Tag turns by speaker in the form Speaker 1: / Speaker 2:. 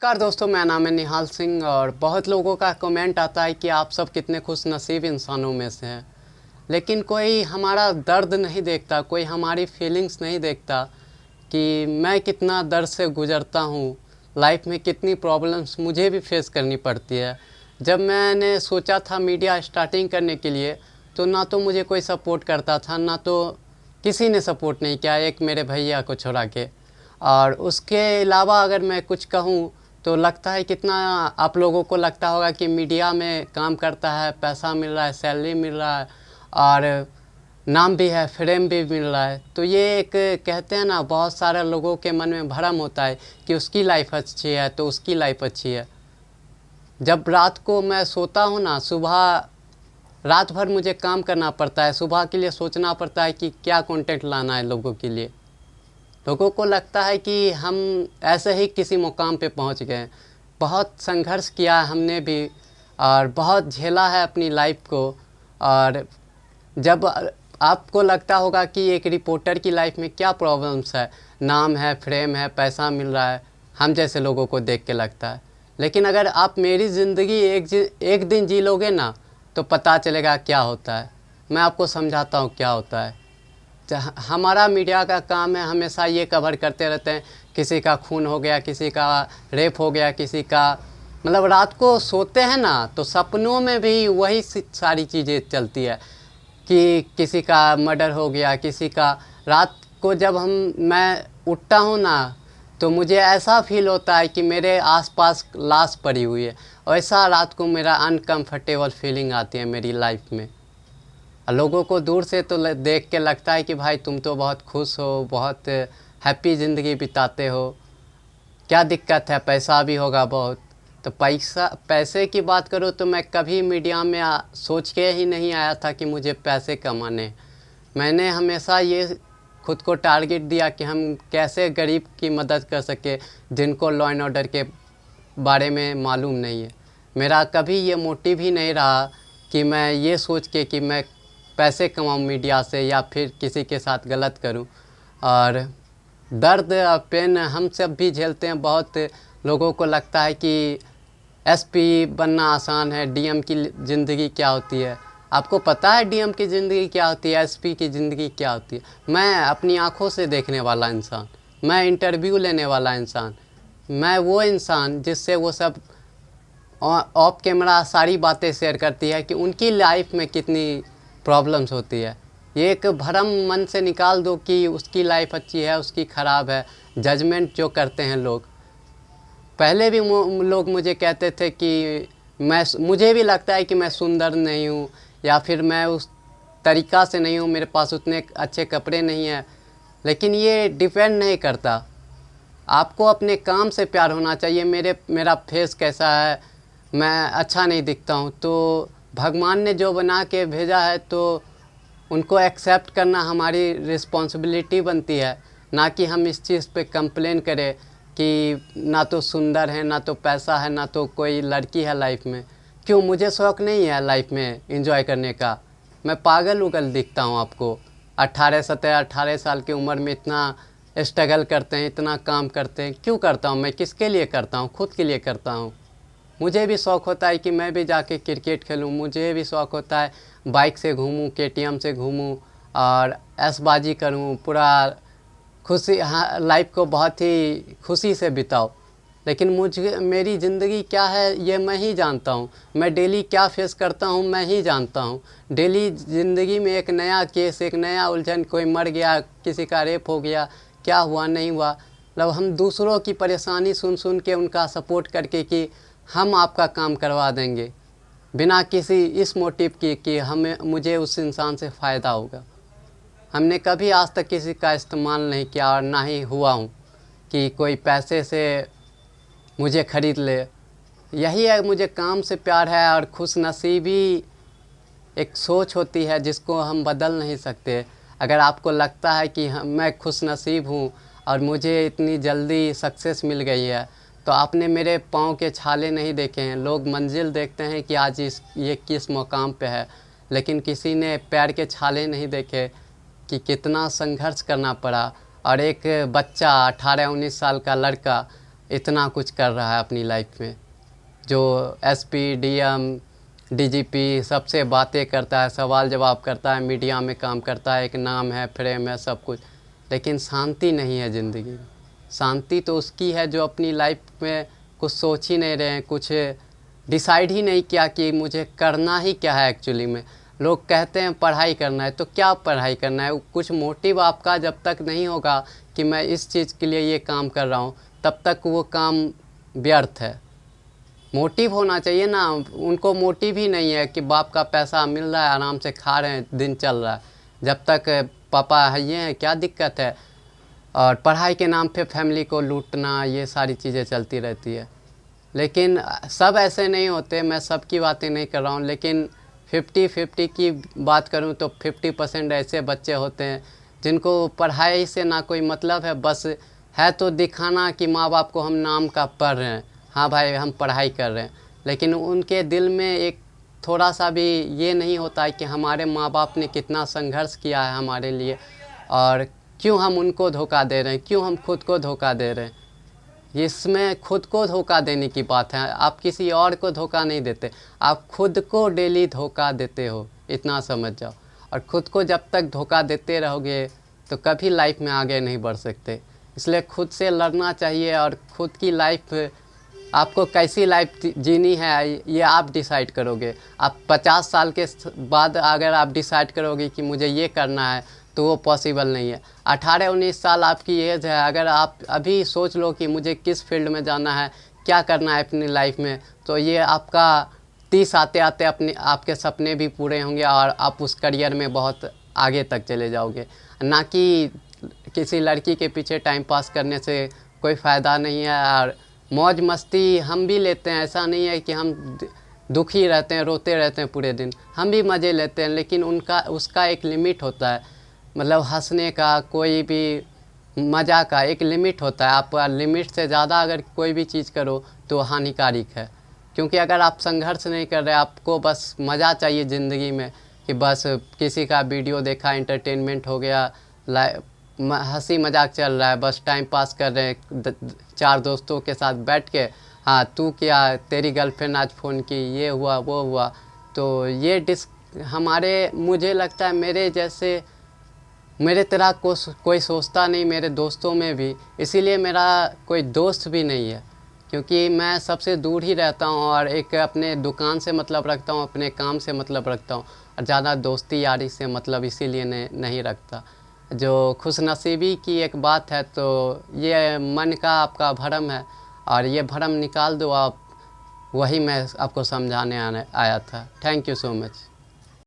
Speaker 1: नमस्कार दोस्तों, मेरा नाम है निहाल सिंह और बहुत लोगों का कमेंट आता है कि आप सब कितने खुश नसीब इंसानों में से हैं। लेकिन कोई हमारा दर्द नहीं देखता, कोई हमारी फीलिंग्स नहीं देखता कि मैं कितना दर्द से गुज़रता हूँ। लाइफ में कितनी प्रॉब्लम्स मुझे भी फेस करनी पड़ती है। जब मैंने सोचा था मीडिया स्टार्टिंग करने के लिए तो ना तो मुझे कोई सपोर्ट करता था, ना तो किसी ने सपोर्ट नहीं किया, एक मेरे भैया को छोड़ा के। और उसके अलावा अगर मैं कुछ कहूँ तो लगता है कितना आप लोगों को लगता होगा कि मीडिया में काम करता है, पैसा मिल रहा है, सैलरी मिल रहा है और नाम भी है, फेम भी मिल रहा है। तो ये एक कहते हैं ना, बहुत सारे लोगों के मन में भ्रम होता है कि उसकी लाइफ अच्छी है तो उसकी लाइफ अच्छी है। जब रात को मैं सोता हूँ ना, सुबह रात भर मुझे काम करना पड़ता है, सुबह के लिए सोचना पड़ता है कि क्या कंटेंट लाना है लोगों के लिए। लोगों को लगता है कि हम ऐसे ही किसी मुकाम पे पहुंच गए। बहुत संघर्ष किया है हमने भी और बहुत झेला है अपनी लाइफ को। और जब आपको लगता होगा कि एक रिपोर्टर की लाइफ में क्या प्रॉब्लम्स है, नाम है, फेम है, पैसा मिल रहा है, हम जैसे लोगों को देख के लगता है। लेकिन अगर आप मेरी ज़िंदगी एक दिन जी लोगे ना तो पता चलेगा क्या होता है। मैं आपको समझाता हूँ क्या होता है। हमारा मीडिया का काम है हमेशा ये कवर करते रहते हैं, किसी का खून हो गया, किसी का रेप हो गया, किसी का मतलब रात को सोते हैं ना तो सपनों में भी वही सारी चीज़ें चलती है कि किसी का मर्डर हो गया, किसी का। रात को जब मैं उठता हूँ ना तो मुझे ऐसा फील होता है कि मेरे आसपास लाश पड़ी हुई है। वैसा रात को मेरा अनकंफर्टेबल फीलिंग आती है मेरी लाइफ में। लोगों को दूर से तो देख के लगता है कि भाई तुम तो बहुत खुश हो, बहुत हैप्पी ज़िंदगी बिताते हो, क्या दिक्कत है, पैसा भी होगा बहुत। तो पैसे की बात करो तो मैं कभी मीडिया में सोच के ही नहीं आया था कि मुझे पैसे कमाने। मैंने हमेशा ये खुद को टारगेट दिया कि हम कैसे गरीब की मदद कर सके जिनको लॉ एंड ऑर्डर के बारे में मालूम नहीं है। मेरा कभी ये मोटिव ही नहीं रहा कि मैं ये सोच के कि मैं पैसे कमाऊँ मीडिया से या फिर किसी के साथ गलत करूं। और दर्द और पेन हम सब भी झेलते हैं। बहुत लोगों को लगता है कि एसपी बनना आसान है, डीएम की ज़िंदगी क्या होती है। आपको पता है डीएम की ज़िंदगी क्या होती है, एसपी की ज़िंदगी क्या होती है? मैं अपनी आँखों से देखने वाला इंसान, मैं इंटरव्यू लेने वाला इंसान, मैं वो इंसान जिससे वो सब ऑफ कैमरा सारी बातें शेयर करती है कि उनकी लाइफ में कितनी प्रॉब्लम्स होती है। ये एक भ्रम मन से निकाल दो कि उसकी लाइफ अच्छी है, उसकी ख़राब है। जजमेंट जो करते हैं लोग, पहले भी लोग मुझे कहते थे कि मुझे भी लगता है कि मैं सुंदर नहीं हूँ या फिर मैं उस तरीक़ा से नहीं हूँ, मेरे पास उतने अच्छे कपड़े नहीं हैं। लेकिन ये डिपेंड नहीं करता, आपको अपने काम से प्यार होना चाहिए। मेरा फेस कैसा है, मैं अच्छा नहीं दिखता हूँ तो भगवान ने जो बना के भेजा है तो उनको एक्सेप्ट करना हमारी रिस्पॉन्सिबिलिटी बनती है। ना कि हम इस चीज़ पे कंप्लेन करें कि ना तो सुंदर है, ना तो पैसा है, ना तो कोई लड़की है लाइफ में। क्यों, मुझे शौक़ नहीं है लाइफ में एंजॉय करने का? मैं पागल उगल दिखता हूँ आपको? 18 साल की उम्र में इतना स्ट्रगल करते हैं, इतना काम करते हैं। क्यों करता हूँ मैं? किसके लिए करता हूँ? खुद के लिए करता हूँ। मुझे भी शौक़ होता है कि मैं भी जाके क्रिकेट खेलूं, मुझे भी शौक़ होता है बाइक से घूमूं, केटीएम से घूमूं और ऐशबाजी करूं, पूरा खुशी, हाँ, लाइफ को बहुत ही खुशी से बिताओ। लेकिन मेरी ज़िंदगी क्या है ये मैं ही जानता हूं। मैं डेली क्या फेस करता हूं मैं ही जानता हूं। डेली ज़िंदगी में एक नया केस, एक नया उलझन, कोई मर गया, किसी का रेप हो गया, क्या हुआ नहीं हुआ। मतलब हम दूसरों की परेशानी सुन सुन के उनका सपोर्ट करके कि हम आपका काम करवा देंगे, बिना किसी इस मोटिव की कि मुझे उस इंसान से फ़ायदा होगा। हमने कभी आज तक किसी का इस्तेमाल नहीं किया और ना ही हुआ हूँ कि कोई पैसे से मुझे ख़रीद ले। यही है, मुझे काम से प्यार है। और खुश नसीबी एक सोच होती है जिसको हम बदल नहीं सकते। अगर आपको लगता है कि मैं खुश नसीब हूँ और मुझे इतनी जल्दी सक्सेस मिल गई है तो आपने मेरे पाँव के छाले नहीं देखे हैं। लोग मंजिल देखते हैं कि आज ये किस मुकाम पे है, लेकिन किसी ने पैर के छाले नहीं देखे कि कितना संघर्ष करना पड़ा। और एक बच्चा 18-19 साल का लड़का इतना कुछ कर रहा है अपनी लाइफ में, जो एसपी, डीएम, डीजीपी सबसे बातें करता है, सवाल जवाब करता है, मीडिया में काम करता है, एक नाम है, फ्रेम है, सब कुछ, लेकिन शांति नहीं है ज़िंदगी में। शांति तो उसकी है जो अपनी लाइफ में कुछ सोच ही नहीं रहे हैं, कुछ डिसाइड ही नहीं किया कि मुझे करना ही क्या है एक्चुअली में। लोग कहते हैं पढ़ाई करना है, तो क्या पढ़ाई करना है? कुछ मोटिव आपका जब तक नहीं होगा कि मैं इस चीज़ के लिए ये काम कर रहा हूँ, तब तक वो काम व्यर्थ है। मोटिव होना चाहिए ना। उनको मोटिव ही नहीं है कि बाप का पैसा मिल रहा है, आराम से खा रहे हैं, दिन चल रहा है, जब तक पापा है ये हैं, क्या दिक्कत है? और पढ़ाई के नाम पे फैमिली को लूटना, ये सारी चीज़ें चलती रहती है। लेकिन सब ऐसे नहीं होते, मैं सबकी बातें नहीं कर रहा हूँ, लेकिन 50-50 की बात करूँ तो 50% ऐसे बच्चे होते हैं जिनको पढ़ाई से ना कोई मतलब है, बस है तो दिखाना कि माँ बाप को हम नाम का पढ़ रहे हैं, हाँ भाई हम पढ़ाई कर रहे हैं, लेकिन उनके दिल में एक थोड़ा सा भी ये नहीं होता है कि हमारे माँ बाप ने कितना संघर्ष किया है हमारे लिए, और क्यों हम उनको धोखा दे रहे हैं, क्यों हम खुद को धोखा दे रहे हैं। इसमें खुद को धोखा देने की बात है, आप किसी और को धोखा नहीं देते, आप खुद को डेली धोखा देते हो, इतना समझ जाओ। और खुद को जब तक धोखा देते रहोगे तो कभी लाइफ में आगे नहीं बढ़ सकते। इसलिए खुद से लड़ना चाहिए, और खुद की लाइफ, आपको कैसी लाइफ जीनी है ये आप डिसाइड करोगे। आप 50 साल के बाद अगर आप डिसाइड करोगे कि मुझे ये करना है, तो वो पॉसिबल नहीं है। 18-19 साल आपकी एज है, अगर आप अभी सोच लो कि मुझे किस फील्ड में जाना है, क्या करना है अपनी लाइफ में, तो ये आपका 30 आते आते अपने आपके सपने भी पूरे होंगे, और आप उस करियर में बहुत आगे तक चले जाओगे। ना कि किसी लड़की के पीछे टाइम पास करने से कोई फ़ायदा नहीं है। और मौज मस्ती हम भी लेते हैं, ऐसा नहीं है कि हम दुखी रहते हैं, रोते रहते हैं पूरे दिन, हम भी मज़े लेते हैं, लेकिन उसका एक लिमिट होता है। मतलब हंसने का, कोई भी मज़ा का एक लिमिट होता है। आप लिमिट से ज़्यादा अगर कोई भी चीज़ करो तो हानिकारक है, क्योंकि अगर आप संघर्ष नहीं कर रहे, आपको बस मज़ा चाहिए ज़िंदगी में, कि बस किसी का वीडियो देखा, एंटरटेनमेंट हो गया, हंसी मजाक चल रहा है, बस टाइम पास कर रहे हैं 4 दोस्तों के साथ बैठ के, हाँ तू क्या, तेरी गर्लफ्रेंड आज फ़ोन की, ये हुआ वो हुआ, तो ये मुझे लगता है मेरे तरह कोई सोचता नहीं, मेरे दोस्तों में भी। इसीलिए मेरा कोई दोस्त भी नहीं है, क्योंकि मैं सबसे दूर ही रहता हूँ, और एक अपने दुकान से मतलब रखता हूँ, अपने काम से मतलब रखता हूँ, और ज़्यादा दोस्ती यारी से मतलब इसीलिए नहीं रखता। जो खुशनसीबी की एक बात है, तो ये मन का आपका भरम है, और ये भरम निकाल दो आप, वही मैं आपको समझाने आया था। Thank you so much.